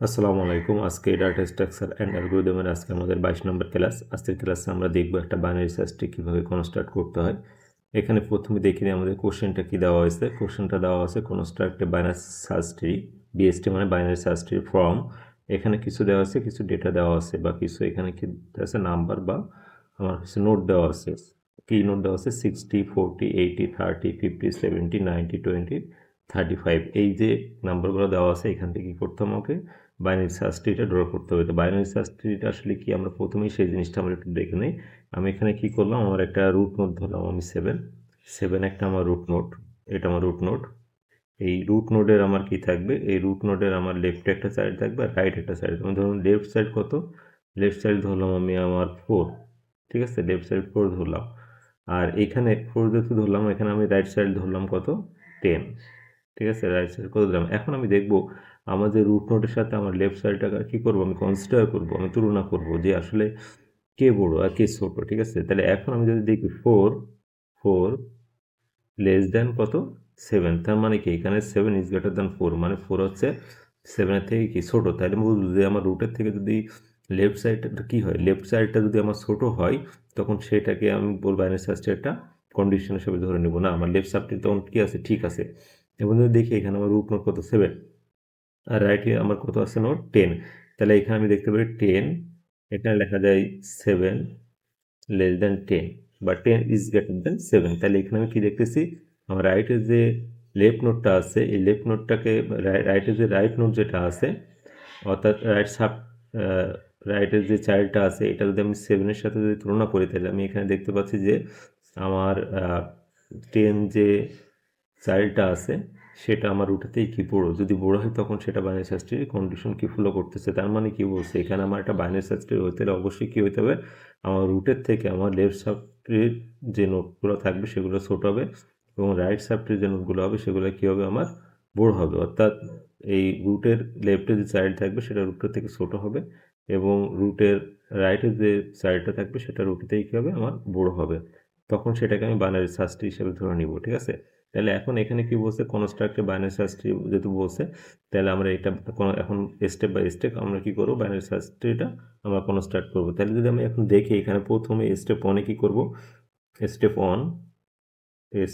আসসালামু আলাইকুম। আজকে ডাটা স্ট্রাকচার অ্যান্ড অ্যালগরিদমের আজকে আমাদের 22 নম্বর ক্লাস। আজকের ক্লাসে আমরা দেখব একটা বাইনারি সার্চ ট্রি কীভাবে কনস্ট্রাক্ট করতে হয়। এখানে প্রথমে দেখে নিই আমাদের কোশ্চেনটা কী দেওয়া হয়েছে। কোশ্চেনটা দেওয়া আছে কনস্ট্রাক্ট এ বাইনারি সার্চ ট্রি, বিএসটি মানে বাইনারি সার্চ ট্রি ফ্রম। এখানে কিছু দেওয়া আছে, কিছু ডেটা দেওয়া আছে বা কিছু এখানে কি আছে নাম্বার বা আমার কিছু নোট দেওয়া আছে। কি নোট দেওয়া আছে 60, 40, 80, 30, 50, 70, 90, 20, 35। এই যে নাম্বারগুলো দেওয়া আছে এখান থেকে কী করতে হবে আমাকে বাইনারি সার্চ ট্রিটা ড্র করতে হবে। তো বাইনারি সার্চ ট্রিটা আসলে কি আমরা প্রথমেই সেই জিনিসটা আমরা একটু দেখে নিই। আমি এখানে কি করলাম, আমার একটা রুট নোট ধরলাম আমি 7 একটা আমার রুট নোট, এটা আমার রুট নোট। এই রুট নোডের আমার কি থাকবে, এই রুট নোডের আমার লেফটে একটা সাইড থাকবে আর রাইট একটা সাইড। আমি ধরুন লেফট সাইড কত, লেফট সাইড ধরলাম আমি আমার 4, ঠিক আছে, লেফট সাইড 4 ধরলাম। আর এখানে 4 যেহেতু ধরলাম, এখানে আমি রাইট সাইড ধরলাম কত, 10, ঠিক আছে, রাইট সাইড কত দিলাম। এখন আমি দেখব আমার যে রুট নোটের সাথে আমার লেফট সাইডটাকে কী করবো, আমি কনসিডার করবো, আমি তুলনা করবো যে আসলে কে বড় আর কে ছোট, ঠিক আছে। তাহলে এখন আমি যদি দেখি 4 লেস দেন কত, 7, তার মানে কি এখানে 7 ইজ গ্রেটার দেন 4, মানে 4 হচ্ছে 7-এর থেকে কি ছোট। তাহলে বুঝবো যে আমার রুটের থেকে যদি লেফট সাইডটা কী হয়, লেফট সাইডটা যদি আমার ছোট হয় তখন সেটাকে আমি বলবো বাইনারি সার্চটা একটা কন্ডিশন হিসেবে ধরে নেব, না আমার লেফট সাইডটি তখন কী আছে, ঠিক আছে। এবং যদি দেখি এখানে আমার রুট নোট কত 7 আর রাইটে আমার কত আছে নোট 10, তাহলে এখানে আমি দেখতে পারি 10, এখানে লেখা যায় 7 লেস দেন 10 বা 10 ইজ গ্রেটার দেন 7। তাহলে এখানে আমি কি দেখতেছি, আমার রাইটের যে লেফট নোটটা আছে এই লেফট নোটটাকে রাইটের যে রাইট নোট যেটা আছে অর্থাৎ রাইটের যে চাইল্ডটা আছে এটা যদি আমি 7-এর সাথে যদি তুলনা করি তাহলে আমি এখানে দেখতে পাচ্ছি যে আমার 10 যে চাইল্ডটা আছে সেটা আমার রুটেতেই কি বড়ো, যদি বড়ো হয় তখন সেটা বাইনারি সার্চ ট্রির কন্ডিশন কি ফলো করতেছে। তার মানে কি বলছে, এখানে আমার একটা বাইনারি সার্চ ট্রি হতে হলে অবশ্যই কী হতে হবে, আমার রুটের থেকে আমার লেফট সাব ট্রির যে নোটগুলো থাকবে সেগুলো ছোট হবে এবং রাইট সাব ট্রির যে নোটগুলো হবে সেগুলো কী হবে আমার বড় হবে। অর্থাৎ এই রুটের লেফটে যে চাইল্ড থাকবে সেটা রুটের থেকে ছোট হবে এবং রুটের রাইটের যে চাইল্ডটা থাকবে সেটা রুটেতেই কী হবে আমার বড় হবে। তখন সেটাকে আমি বাইনারি সার্চ ট্রি হিসেবে ধরে নিব, ঠিক আছে। তাহলে এখন এখানে কি বলছে, কনস্ট্রাক্ট এ বাইনারি সার্চ ট্রি যেহেতু বলছে তাহলে আমরা এটা এখন স্টেপ বাই স্টেপ আমরা কি করব, বাইনারি সার্চ ট্রিটা আমরা কনস্ট্রাক্ট করব। তাহলে যদি আমি এখন দেখি এখানে প্রথমে স্টেপ 1-এ কি করব, স্টেপ 1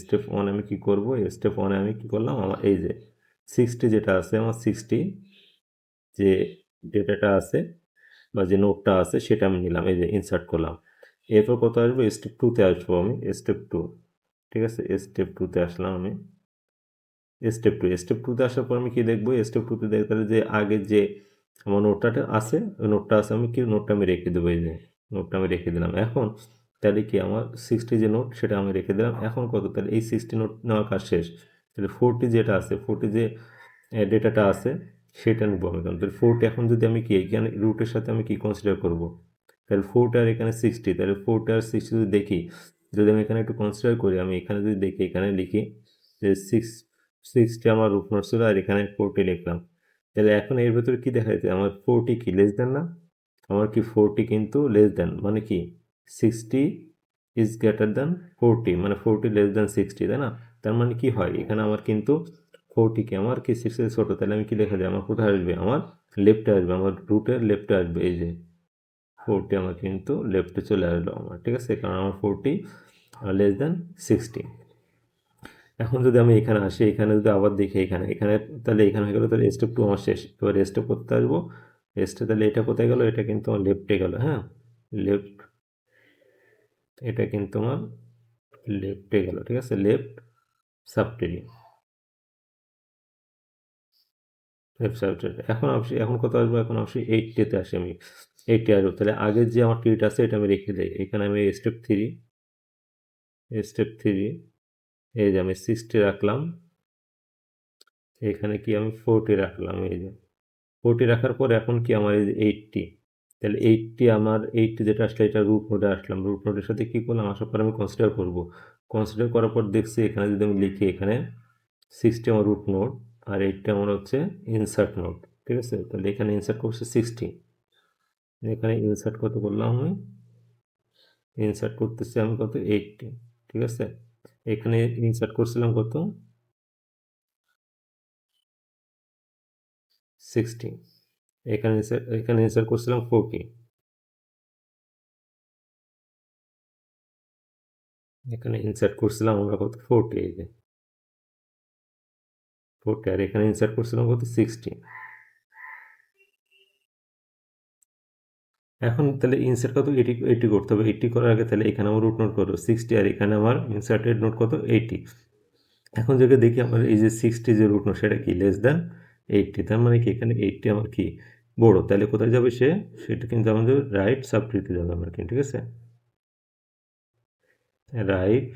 স্টেপ 1 আমি কি করব, স্টেপ 1-এ আমি কি করলাম, আমার এই যে 60 যেটা আছে আমার 60 যে ডেটাটা আছে বা যে নোটটা আছে সেটা আমি নিলাম, এই যে ইনসার্ট করলাম। এরপর কত আসবো, স্টেপ 2-তে আসবো আমি, স্টেপ 2, ঠিক আছে, স্টেপ 2-তে আসলাম আমি। স্টেপ 2-তে আসার পর আমি কি দেখবো, স্টেপ 2-তে দেখতে যে আগের যে আমার নোটটা আছে ওই নোটটা আছে, আমি কি নোটটা আমি রেখে দেবো, এই যে নোটটা আমি রেখে দিলাম। এখন তাহলে কি আমার 60 যে নোট সেটা আমি রেখে দিলাম। এখন কত, তাহলে এই 60 নোট নেওয়ার কাজ শেষ। তাহলে 40 যেটা আছে, 40 যে ডেটাটা আছে সেটা নিবো আমি। কারণ তাহলে 40 এখন যদি আমি কি এখানে রুটের সাথে আমি কি কনসিডার করবো, তাহলে 4টা আর এখানে 60, তাহলে 4টা আর 60 যদি দেখি, যদি আমি এখানে একটু কনসিডার করি, আমি এখানে যদি দেখি এখানে লিখি যে 60 আমার রুট নোট ছিল আর এখানে 40 লিখলাম। তাহলে এখন এর ভেতরে কি দেখা যাচ্ছে, আমার 40 কি লেস দেন না, আমার কি 40 কিন্তু লেস দেন, মানে কি 60 ইজ গ্রেটার দেন 40, মানে 40 লেস দেন 60, তাই না। তার মানে কি হয় এখানে আমার কিন্তু 40 কি আমার কি 60 ছোট, তাহলে আমি কি লেখা যায়, আমার কোথায় আসবে, আমার লেফটে আসবে, আমার রুটের লেফটে আসবে, এই যে 40 আমার কিন্তু লেফটে চলে আসলো আমার, ঠিক আছে, কারণ আমার 40 লেস দেন 60। এখন যদি আমি এখানে আসি, এখানে যদি আবার দেখি এখানে এখানে তাহলে এখানে হয়ে গেলো, তাহলে স্টেপ 2 আমার শেষ। এবার স্টেপ করতে আসবো, স্টেপ তাহলে এটা কোথায় গেলো, এটা কিন্তু আমার লেফটে গেলো, হ্যাঁ লেফট, এটা কিন্তু আমার লেফটে গেলো, ঠিক আছে, লেফট সাবটেরি, লেফট সাবটেরি। এখন আসি, এখন কত আসবো, এখন আসি 80-তে আসি আমি, 80 আসবো। তাহলে আগের যে আমার ট্রিট আছে এটা আমি রেখে দিই, এখানে আমি স্টেপ 3 এই যে আমি 60 রাখলাম, এখানে কি আমি 40 রাখলাম, এই যে 40 রাখার পর এখন কি আমার এই যে 80, তাহলে 80 আমার 80 যেটা আসলে এটা রুট নোডে আসলাম, রুট নোডের সাথে কী করলাম, আসার পর আমি কনসিডার করব, কনসিডার করার পর দেখছি এখানে যদি আমি লিখি এখানে 60 আমার রুট নোড আর 80 আমার হচ্ছে ইনসার্ট নোড, ঠিক আছে। তাহলে এখানে ইনসার্ট করছে 60, এখানে ইনসার্ট কত করলাম আমি, ইনসার্ট করতেছি আমি কত 80, ঠিক আছে। এখানে ইনসার্ট করছিলাম কত 60, এখানে ইনসার্ট করছিলাম 40, এখানে ইনসার্ট করছিলাম আমরা কত 40, এই যে 40, আর এখানে ইনসার্ট করছিলাম কত 60। এখন তাহলে ইনসার্ট কত 80 করতে হবে। 80 করার আগে তাহলে এখানে আমার রুট নোট কত 60, আর এখানে আমার ইনসার্টেড নোট কত 80। এখন যদি দেখি আমার এই যে 60 যে রুট নোট সেটা কি লেস দ্যান 80, তার মানে কি এখানে 80 আমার কি বড়, তাহলে কোথায় যাবে সেটা কিন্তু আমাদের রাইট সাবট্রিতে যাবে আমার কি, ঠিক আছে, রাইট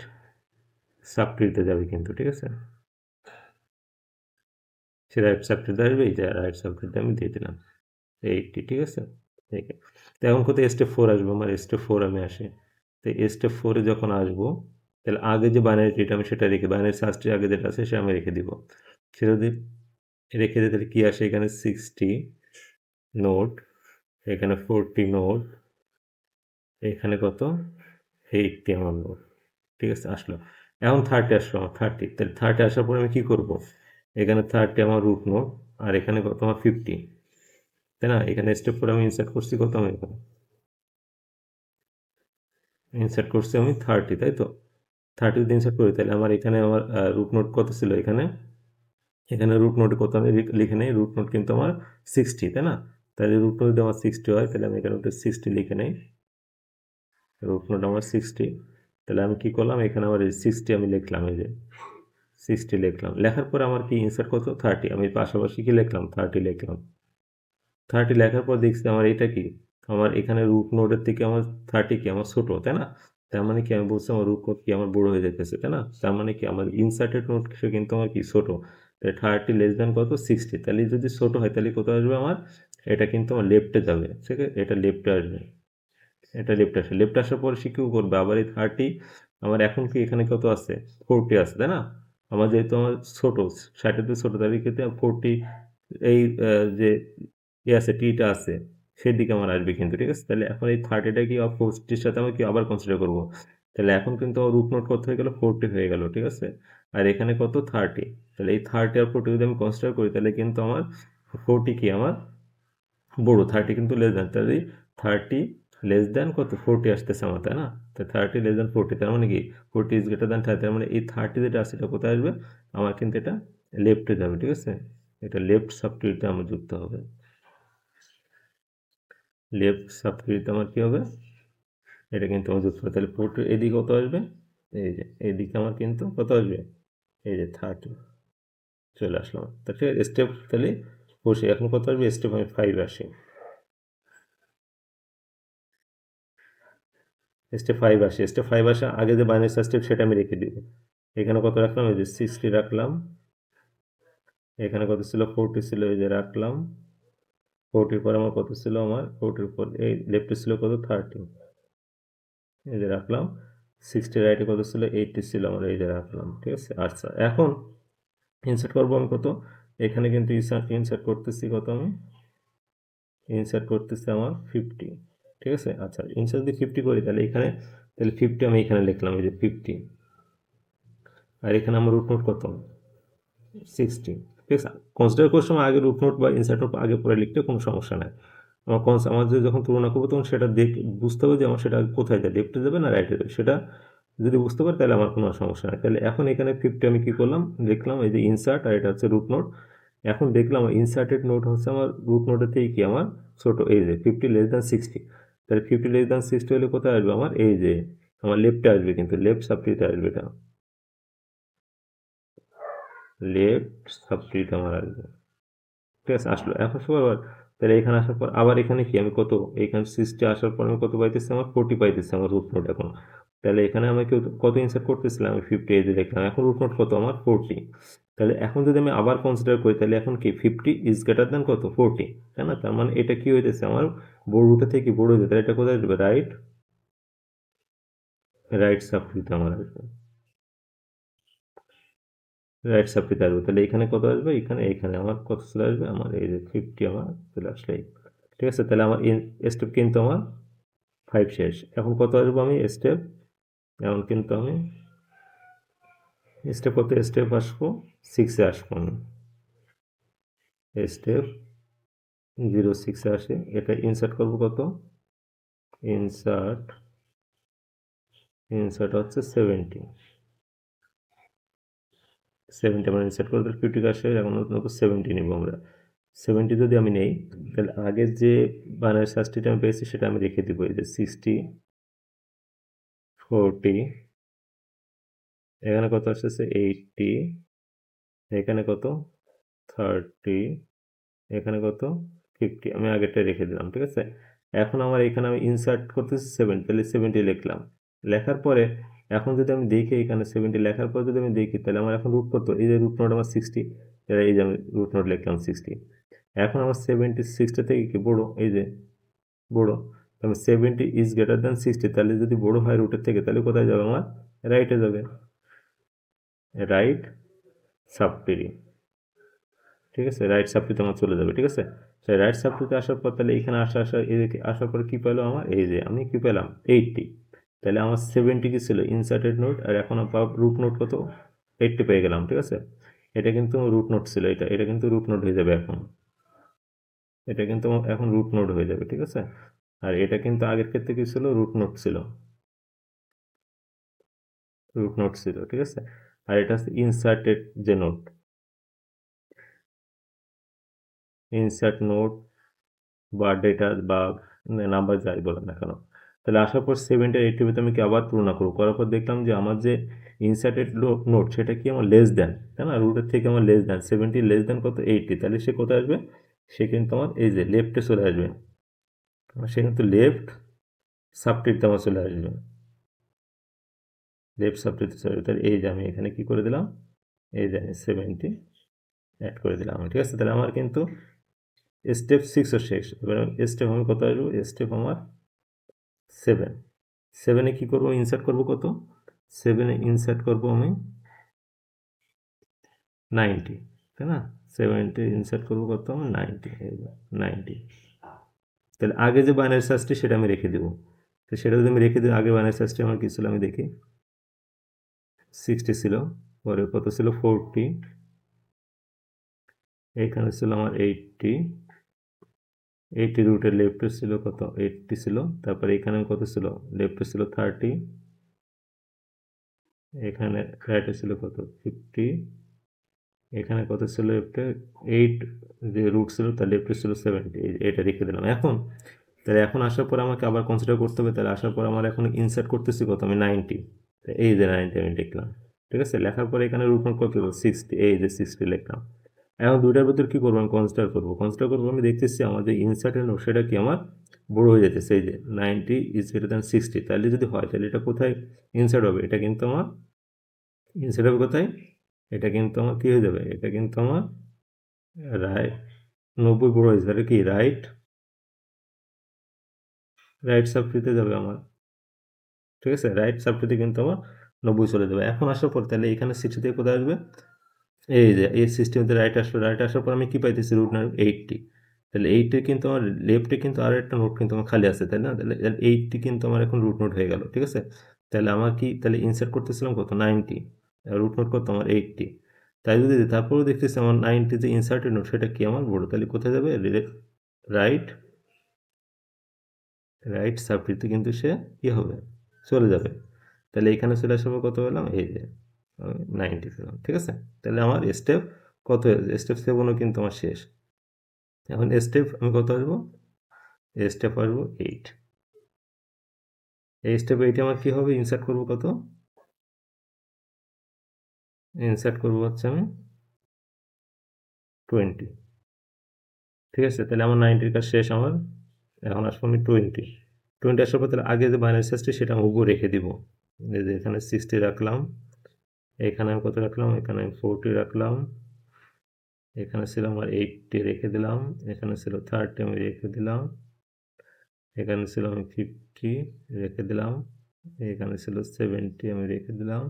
সাবট্রিতে যাবে কিন্তু, ঠিক আছে, সে রাইট সাবট্রিতে আসবে, এই যে রাইট সাবট্রিতে আমি দিয়ে দিলাম 80, ঠিক আছে। ঠিক আছে, তো এখন কোথায় স্টেপ 4 আসবো, আমার স্টেপ 4 আমি আসি। তো স্টেপ 4-এ যখন আসবো তাহলে আগে যে বাইনারি ট্রিটা আমি সেটা রেখে, বাইনারি সার্চ ট্রি আগে যেটা আছে সে আমি রেখে দিব। সেটা যদি রেখে দিই তাহলে কী আসে, এখানে 60 নোট, এখানে 40 নোট, এখানে কত 80 আমার নোট, ঠিক আছে আসলো। এখন 30 আসলো, আমার 30, তাহলে 30 আসার পরে আমি কী করবো, এখানে 30 আমার রুট নোট, আর এখানে কত আমার 50, তাই না। এখানে স্টেপ 4 আমি ইনসার্ট করছি কত, আমি এখানে ইনসার্ট করছি আমি 30, তাই তো। 30 যদি ইনসার্ট করি তাহলে আমার এখানে আমার রুট নোট কত ছিল, এখানে এখানে রুট নোট কত আমি লিখে নেই, রুট নোট কিন্তু আমার 60, তাই না। তাহলে রুট নোট যদি আমার 60 হয় তাহলে আমি এখানে 60 লিখে নেই, রুট নোট আমার 60। তাহলে আমি কি করলাম, এখানে আমার এই 60 আমি লিখলাম, এই যে 60 লিখলাম, লেখার পরে আমার কি ইনসার্ট কত 30, আমি পাশাপাশি কি লিখলাম 30 লিখলাম। 30 লেখার পর দেখছি আমার এটা কি, আমার এখানে রুট নোটের থেকে আমার 30 কি আমার ছোটো, তাই না। তার মানে কি আমি বলছি আমার রুট নোট কি আমার বড় হয়ে যেতেছে, তাই না। তার মানে কি আমার ইনসার্টেড নোট সে কিন্তু আমার কি ছোটো, তাই 30 লেস দ্যান কত 60, তাহলে যদি ছোটো হয় তাহলে কোথায় আসবে আমার, এটা কিন্তু আমার লেফটে যাবে, ঠিক আছে, এটা লেফটে আসবে, এটা লেফটে আসে, লেফটে আসার পরে সে কী করবে, আবার এই 30 আমার এখন কি এখানে কত আছে 40 আছে, তাই না। আমার যেহেতু আমার ছোটো 60-এর থেকে ছোটো, তাহলে ক্ষেত্রে 40 এই যে আছে টিটা আছে সেদিকে আমার আসবে কিন্তু, ঠিক আছে। তাহলে এখন এই 30টা কি 40-র সাথে আমি কি আবার কনসিডার করবো, তাহলে এখন কিন্তু আমার রুট নোট কত হয়ে গেল 40 হয়ে গেল, ঠিক আছে। আর এখানে কত 30, তাহলে এই 30 আর 40 যদি আমি কনসিডার করি তাহলে কিন্তু আমার 40 কি আমার বড়, 30 কিন্তু লেস দ্যান, তাহলে 30 লেস দ্যান কত 40 আসতেছে আমার, তাই না। তো 30 লেস দ্যান 40, তার মানে কি 40 ইজ গ্রেটার দ্যান 30, তার মানে এই 30 যেটা আছে এটা কোথায় আসবে, আমার কিন্তু এটা লেফটে যাবে, ঠিক আছে, এটা লেফট সাবট্রিতে আমার যুক্ত হবে, লেফট সাবট্রিতে আমার কী হবে, এটা কিন্তু আমার যুক্ত হবে। তাহলে 40 এদিকে কত আসবে, এই যে এইদিকে আমার কিন্তু কত আসবে, এই যে 30 চলে আসলাম। তাহলে স্টেপ তাহলে বসে এখন কত আসবে, স্টেপ আমি 5 আসি, স্টেপ 5 আসে, স্টেপ 5 আসা আগে যে বাইনারি সার্চ স্টেপ সেটা আমি রেখে দিব। এখানে কত রাখলাম, এই যে 60 রাখলাম, এখানে কত ছিল 40 ছিল, এই যে রাখলাম 40 পর আমার কত ছিল, আমার 40 পর এই লেফটে ছিল কত 30, এই যে রাখলাম। 60 রাইটে কত ছিল 80 ছিল আমার, এই যে রাখলাম, ঠিক আছে। আচ্ছা এখন ইনসার্ট করবো আমি কত, এখানে কিন্তু ইনসার্ট করতেছি কত, আমি ইনসার্ট করতেছি আমার 50, ঠিক আছে। আচ্ছা ইনসার্ট যদি 50 করি তাহলে এখানে, তাহলে 50 আমি এখানে লিখলাম, এই যে 50, আর এখানে আমার রুট নোট কত 60, ঠিক আছে। কনসিডার করার সময় আগে রুট নোট বা ইনসার্ট নোট আগে পরে লিখতে কোনো সমস্যা নাই। আমার যখন তুলনা করবো তখন সেটা বুঝতে হবে যে আমার সেটা কোথায় যায়, লেফটে যাবে না রাইটে যাবে, সেটা যদি বুঝতে পারি তাহলে আমার কোনো সমস্যা নাই। তাহলে এখন এখানে 50 আমি কী করলাম, লিখলাম এই যে ইনসার্ট, আর এটা হচ্ছে রুট নোট। এখন দেখলাম ইনসার্টেড নোট হচ্ছে আমার রুট নোটের থেকে কি আমার ছোটো, এই যে 50 লেস দ্যান 60, তাহলে 50 লেস দ্যান 60 হলে কোথায় আসবে আমার, এই যে আমার লেফটে আসবে কিন্তু, লেফট সাবট্রিতে আসবে, এটা লেফট সাবট্রিতে আমার আসবে, ঠিক আছে আসলো। এখন সবার তাহলে এখানে আসার পর আবার এখানে কি আমি কত, এখানে 60 আসার পর আমি কত পাইতেছি, আমার 40 পাইতেছি আমার রুট নোট এখন। তাহলে এখানে আমি কত ইনসার্ট করতেছিলাম, আমি 50 এই যে দেখলাম, এখন রুট নোট কত আমার 40। তাহলে এখন যদি আমি আবার কনসিডার করি তাহলে এখন কি 50 ইজ গ্রেটার দ্যান কত 40, তাই না। তার মানে এটা কি হইতেছে আমার বড় রুটের থেকে বড় হয়ে যেতে, এটা কোথায় আসবে, রাইট রাইট সাবট্রিতে আমার আসবে, রাইট সাবট্রিতে আসবে। তাহলে এখানে কত আসবে, এখানে এখানে আমার কত চলে আসবে, আমার এই যে 50 আমার চলে আসলে, ঠিক আছে। তাহলে আমার স্টেপ কিন্তু আমার 5 শেষ। এখন কত আসবো আমি স্টেপ, এখন কিন্তু আমি স্টেপ কত স্টেপ আসবো 6-এ আসবো আমি, স্টেপ 0.6 আসে, এটা ইনসার্ট করব কত, ইনসার্ট হচ্ছে 70 আমরা ইনসার্ট করে 50 আসে, এখন 70 নিব আমরা। 70 যদি আমি নেই, তাহলে আগের যে বাইনারি সার্চটিটা আমি পেয়েছি সেটা আমি রেখে দিব, এই যে 60 40, এখানে কত আসতেছে 80, এখানে কত 30, এখানে কত 50, আমি আগেরটা রেখে দিলাম, ঠিক আছে। এখন আমার এখানে আমি ইনসার্ট করতেছি 7, তাহলে 70 লিখলাম। লেখার পরে এখন যদি আমি দেখি এখানে 70 লেখার পর যদি আমি দেখি, তাহলে আমার এখন রুট কত, এই যে রুট নোট আমার 60, এই যে আমি রুট নোট লিখলাম 60। এখন আমার 70 60 থেকে কি বড়, এই যে বড়, তাহলে 70 ইজ গ্রেটার দ্যান 60, তাহলে যদি বড় হয় রুটের থেকে, তাহলে কোথায় যাবে আমার, রাইটে যাবে, রাইট সাবট্রি, ঠিক আছে, রাইট সাবট্রিতে আমার চলে যাবে, ঠিক আছে। সেই রাইট সাবট্রিতে আসার পর তাহলে এখানে এদিকে আসার পর কি পেলো আমার, এই যে আমি কি পেলাম 80, তাহলে আমার 70 কি ছিল ইনসার্টেড নোট, আর এখন রুট নোট কত 80 পেয়ে গেলাম, ঠিক আছে। এটা কিন্তু রুট নোট ছিল, এটা কিন্তু রুট নোট হয়ে যাবে এখন, এটা কিন্তু এখন রুট নোট হয়ে যাবে, ঠিক আছে। আর এটা কিন্তু আগের ক্ষেত্রে কি ছিল, রুট নোট ছিল, ঠিক আছে। আর এটা হচ্ছে ইনসার্টেড যে নোট, ইনসার্ট নোট বা ডেটা বা নাম্বার যাই বলেন না কেন, তাহলে আসার পর 70 আর 80 ভিতরে আমি কি আবার তুলনা করবো, করার পর দেখলাম যে আমার যে ইনসার্টেড নোট সেটা কি আমার লেস দেন, তাই না, রুটের থেকে আমার লেস দেন 70, লেস দেন কত 80, তাহলে সে কোথায় আসবে, সে কিন্তু আমার এই যে লেফটে চলে আসবে, সে কিন্তু লেফট সাবট্রিতে আমার চলে আসবে, লেফট সাবট্রিতে চলে আসবে। তাহলে এই যে আমি এখানে কি করে দিলাম, এই যে 70 অ্যাড করে দিলাম, ঠিক আছে। তাহলে আমার কিন্তু স্টেপ 6 শেষ, এবার স্টেপ আমি কত আসবো, স্টেপ আমার 7, 7-এ কী করবো, ইনসার্ট করবো কত, 7-এ ইনসার্ট করবো আমি 90, তাই না, 70 ইনসার্ট করবো কত, 90, 90, তাহলে আগে যে বাইনারি সার্চটি সেটা আমি রেখে দেবো, তো সেটা যদি আমি রেখে দিই, আগে বাইনারি সার্চটি আমার কী ছিল আমি দেখি, 60 ছিল, পরে কত ছিল 40, এইখানে ছিল আমার 80, 80 রুটের লেফটে ছিল কত 80 ছিল, তারপরে এখানে কত ছিল, লেফটে ছিল 30, এখানে রাইটে ছিল কত 50, এখানে কত ছিল লেফটে 8, যে রুট ছিল তার লেফটে ছিল 70, এটা রেখে দিলাম। এখন তাহলে এখন আসার পর আমাকে আবার কনসিডার করতে হবে, তাহলে আসার পর আমার এখন ইনসার্ট করতেছি কত, আমি 90, এই যে 90 আমি লিখলাম, ঠিক আছে। লেখার পরে এখানে রুট নোট কত 60, এই যে 60 লিখলাম। এখন দুইটার ভিতর কী করবো, আমি কনসিডার করবো, আমি দেখতেছি আমার যে ইনসার্টের নোট সেটা কি আমার বড় হয়ে যেতেছে, এই যে 90 ইজ গ্রেটার দ্যান 60, তাহলে যদি হয় তাহলে এটা কোথায় ইনসার্ট হবে, এটা কিন্তু আমার ইনসার্ট হবে কোথায়, এটা কিন্তু আমার কী হয়ে যাবে, এটা কিন্তু আমার রাইট 90 বড় হয়েছে, তাহলে কি রাইট সাবট্রিতে যাবে আমার, ঠিক আছে, রাইট সাবট্রিতে কিন্তু আমার 90 চলে যাবে। এখন আসার পর তাহলে এখানে 60 থেকে কোথায় আসবে, এই যে এই সিস্টেমতে রাইট আসলো, রাইট আসার পর আমি কি পাইতেছি, রুট নোট 80, তাহলে 80 কিন্তু আমার লেফটে কিন্তু আরও একটা নোট কিন্তু আমার খালি আছে, তাই না, তাহলে 80 কিন্তু আমার এখন রুট নোট হয়ে গেল, ঠিক আছে। তাহলে আমার কি, তাহলে ইনসার্ট করতেছিলাম কত 90, রুট নোট কত আমার 80, তাই যদি তারপরেও দেখতেছি আমার 90 যে ইনসার্টেড নোট সেটা কি আমার বড়, তাহলে কোথায় যাবে, রাইট সাবট্রিতে কিন্তু সে কী হবে, চলে যাবে। তাহলে এখানে চলে আসার পর কত পেলাম, এই যে 90 পেলাম, ঠিক আছে। তাহলে আমার স্টেপ কত, স্টেপ 7ও কিন্তু আমার শেষ। এখন স্টেপ আমি কত আসবো, স্টেপ আসবো 8, এই স্টেপ 8 আমার কী হবে, ইনসার্ট করবো কত, ইনসার্ট করবো হচ্ছে আমি 20, ঠিক আছে। তাহলে আমার 90-র কাজ শেষ আমার, এখন আসবো আমি 20 আসার পর তাহলে আগে যে বাইনারি সার্চটি সেটা আমি উপর রেখে দিব, এই যে এখানে 60 রাখলাম, এখানে আমি কত রাখলাম, এখানে আমি 40 রাখলাম, এখানে ছিল আমার 80 রেখে দিলাম, এখানে ছিল 30 আমি রেখে দিলাম, এখানে ছিল আমি 50 রেখে দিলাম, এখানে ছিল 70 আমি রেখে দিলাম,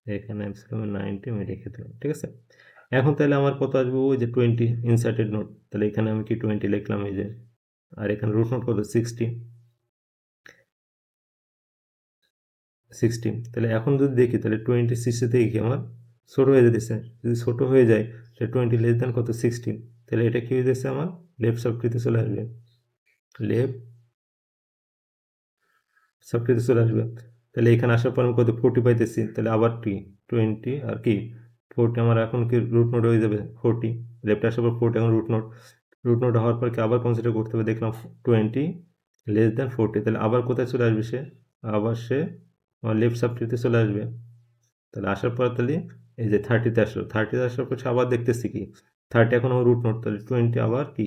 এখানে ছিল আমি 90 আমি রেখে দিলাম, ঠিক আছে। এখন তাহলে আমার কত আসবে, ওই যে 20 ইনসার্টেড নোট, তাহলে এখানে আমি কি 20 লিখলাম, এই যে, আর এখানে রুট নোট কত 60, তাহলে এখন যদি দেখি তাহলে 20 60 থেকে কি আমার ছোটো হয়ে যেতেছে, যদি ছোটো হয়ে যায় তাহলে 20 লেস দেন কত 60, তাহলে এটা কি হয়ে যাচ্ছে আমার লেফট সাবট্রিতে চলে আসবে, লেফট সাবট্রিতে চলে আসবে। তাহলে এখানে আসার পর আমি কত 40 পাইতেছি, তাহলে আবার কি 20 আর কি 40 আমার এখন কি রুট নোট হয়ে যাবে 40, লেফটে আসার পর 40 এখন রুট নোট, রুট নোট হওয়ার পর কি আবার কনসিডার করতে হবে, দেখলাম 20 লেস দ্যান 40, তাহলে আবার কোথায় চলে আসবে সে, আবার সে আমার লেফট সাবট্রিতে চলে আসবে। তাহলে আসার পর তাহলে এই যে 30তে আসলো, 30তে আসার পর আবার দেখতেছি কি 30 এখন আমার রুট নোট, তাহলে 20 আবার কি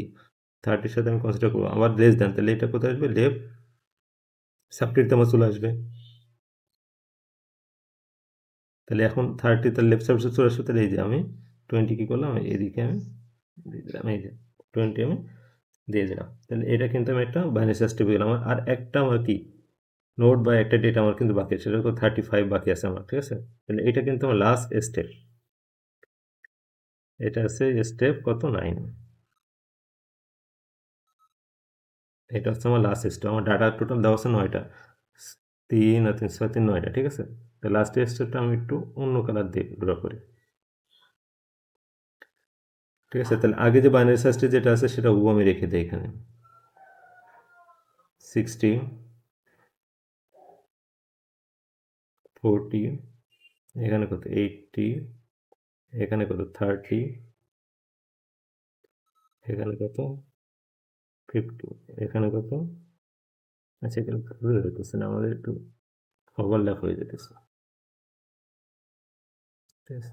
30-র সাথে আমি কনসিডার করবো, আবার লেস দ্যান, তাহলে এটা কোথায় আসবে লেফট সাবট্রিতে আমার চলে আসবে। তাহলে এখন 30 তাহলে লেফট সাইড চলে আসবে, তাহলে এই যে আমি 20 কী করলাম এদিকে আমি দিয়ে দিলাম, এই যে 20 আমি দিয়ে দিলাম। তাহলে এটা কিন্তু আমি একটা বাইনারি সার্চ পেয়ে গেলাম। আর একটা আমার কি নোট বা একটা ডেটা আমার কিন্তু বাকি আছে, সেটা তো 35 বাকি আছে আমার, ঠিক আছে। তাহলে এটা কিন্তু আমার লাস্ট স্টেপ, এটা আছে স্টেপ কত 9, এটা হচ্ছে আমার লাস্ট স্টেপ। আমার ডাটা টোটাল দেওয়া আছে 9টা, 3 আর 3 6 3 9টা, ঠিক আছে। তো লাস্ট স্টেপটা আমি একটু অন্য কালার দিয়ে ড্র করি, ঠিক আছে। তাহলে আগে যে বাইনারি সার্চটি যেটা আছে সেটা আমি রেখে দিই এখানে 60 40, এখানে কত 80, এখানে কত 30, এখানে কত 50, এখানে কত, আচ্ছা এখানে ঘুরে যেতেছে না, আমাদের একটু ওভারল্যাপ হয়ে যেতেছে, ঠিক আছে।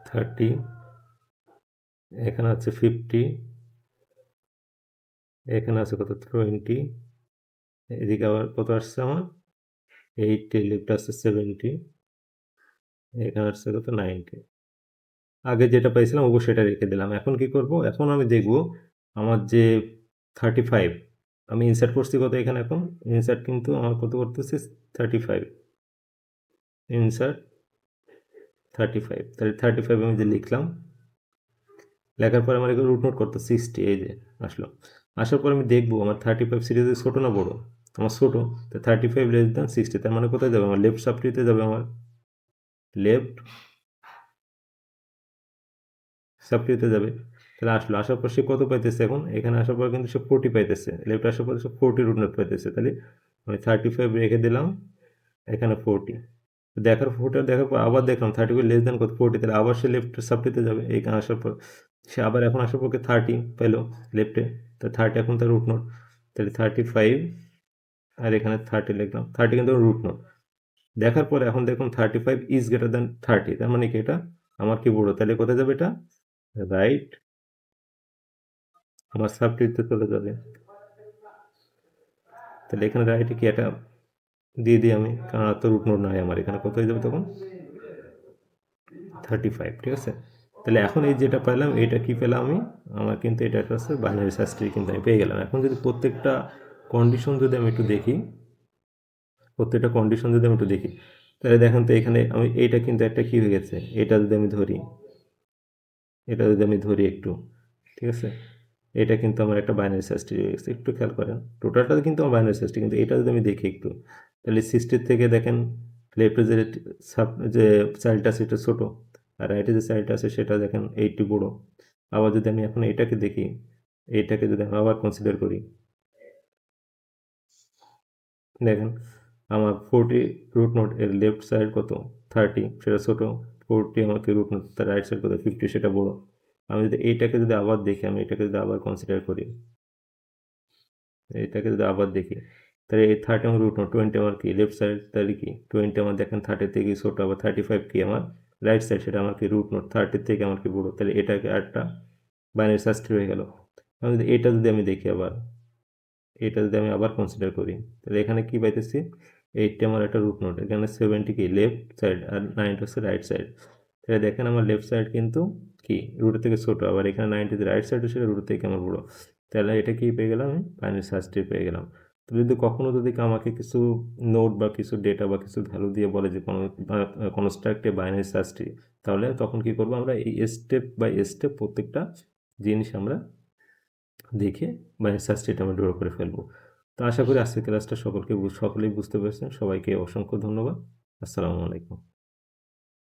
30, এখানে আছে 50, এখানে আছে কত 20, এদিকে আবার কত আসছে আমার 80, লিফট আসছে 70, এখানে আসছে কত 90, আগে যেটা পাইছিলাম অবশ্যই সেটা রেখে দিলাম। এখন কি করব, এখন আমি দেখব আমার যে 35 আমি ইনসার্ট করছি কত এখানে, এখন ইনসার্ট কিন্তু আমার কত করতেছি 35, ইনসার্ট 35, তাহলে 35 আমি যে লিখলাম, লেখার পরে আমার এখানে রুট নোট করতে 60, এই যে আসলো। আসার পর আমি দেখবো আমার 35 সিরিজে ছোটো না বড়ো, আমার ছোটো, তো 35 লেস দ্যান 60, তার মানে কোথায় যাবে আমার লেফট সাবট্রিতে যাবে, আমার লেফট সাবট্রিতে যাবে। তাহলে আসলো, আসার পর সে কত পাইতেছে, এখন এখানে আসার পর কিন্তু সে 40 পাইতেছে, লেফট আসার পর সে 40 রুট নোট পাইতেছে। তাহলে আমি 35 রেখে দিলাম, এখানে 40 দেখার, ফোটা দেখার পর আবার দেখলাম 35 লেস দ্যান কত 40, তাহলে আবার সে লেফট সাবট্রিতে যাবে। এইখানে আসার পর সে আবার এখন আসার পক্ষে 30 পেলো লেফটে, তো 30 এখন তার রুট নোট, তাহলে 35 আর এখানে 30 লিখলাম, 30 কিন্তু রুট নোট। দেখার পরে এখন দেখুন 35 ইজ গ্রেটার দ্যান 30, তার মানে কি এটা আমার কি বড়, তাহলে কোথায় যাবে এটা রাইট আমার সাবট্রিতে চলে যাবে। তাহলে এখানে রাইটে কি এটা দিয়ে দিই আমি, কারণ আর তো রুট নোট নাই আমার, এখানে কত হয়ে যাবে তখন 35, ঠিক আছে। তাহলে এখন এই যেটা পেলাম এটা কি পেলাম আমি, আমার কিন্তু এটা একটা হচ্ছে বাইনারি সার্চ ট্রি কিন্তু আমি পেয়ে গেলাম। এখন যদি প্রত্যেকটা কন্ডিশন যদি আমি একটু দেখি, প্রত্যেকটা কন্ডিশন যদি আমি একটু দেখি, তাহলে দেখেন তো এখানে আমি এইটা কিন্তু একটা কি হয়ে গেছে, এটা যদি আমি ধরি, এটা যদি আমি ধরি একটু, ঠিক আছে, এটা কিন্তু আমার একটা বাইনারি সার্চ ট্রি হয়ে গেছে, একটু খেয়াল করেন টোটালটা কিন্তু আমার বাইনারি সার্চ ট্রি, কিন্তু এটা যদি আমি দেখি একটু, তাহলে 60 থেকে দেখেন লেফটে যে যে চাইল্ডটা সেটা ছোটো, আর রাইটে যে চাইল্ডটা আছে সেটা দেখেন 80 বড়ো। আবার যদি আমি এখন এটাকে দেখি, এইটাকে যদি আমি আবার কনসিডার করি, দেখেন আমার 40 রুট নোট এর লেফট সাইড কত 30, সেটা ছোটো, 40 আমাকে রুট নোট তার রাইট সাইড কত 50, সেটা বড়ো। আমি যদি এইটাকে যদি আবার দেখি, আমি এটাকে যদি আবার কনসিডার করি, এটাকে যদি আবার দেখি, তাহলে এই 30 আমার রুট নোট, 20 আমার কি লেফট সাইড, তাহলে কি 20 আমার দেখেন 30 থেকে ছোটো, আবার 35 কি আমার রাইট সাইড, সেটা আমার কি রুট নোট 30 থেকে আমার কি বড়ো, তাহলে এটাকে একটা বাইনারি সার্চ ট্রি হয়ে গেল। আমি যদি এটা যদি আমি দেখি আবার, এটা যদি আমি আবার কনসিডার করি, তাহলে এখানে কি পাইতেছি 80 আমার একটা রুট নোট, এখানে 70 কি লেফট সাইড আর 90 হচ্ছে রাইট সাইড। তাহলে দেখেন আমার লেফট সাইড কিন্তু কি রুটের থেকে ছোটো, আবার এখানে 90 রাইট সাইড সেটা রুটের থেকে আমার বড়ো। তাহলে এটা কি পেয়ে গেলাম, আমি বাইনারি সার্চ ট্রি পেয়ে গেলাম। তো যদি কখনো যদি আমাকে কিছু নোট বা কিছু ডেটা বা কিছু ভ্যালু দিয়ে বলে যে কনস্ট্রাক্ট এ বাইনারি সার্চ ট্রি, তাহলে তখন কি করবো আমরা এই স্টেপ বাই স্টেপ প্রত্যেকটা জিনিস আমরা দেখে বাইনারি সার্চ ট্রিটা আমরা ড্র করে ফেলবো। তো আশা করি আজকের ক্লাসটা সকলেই বুঝতে পেরেছেন। সবাইকে অসংখ্য ধন্যবাদ। আসসালামু আলাইকুম।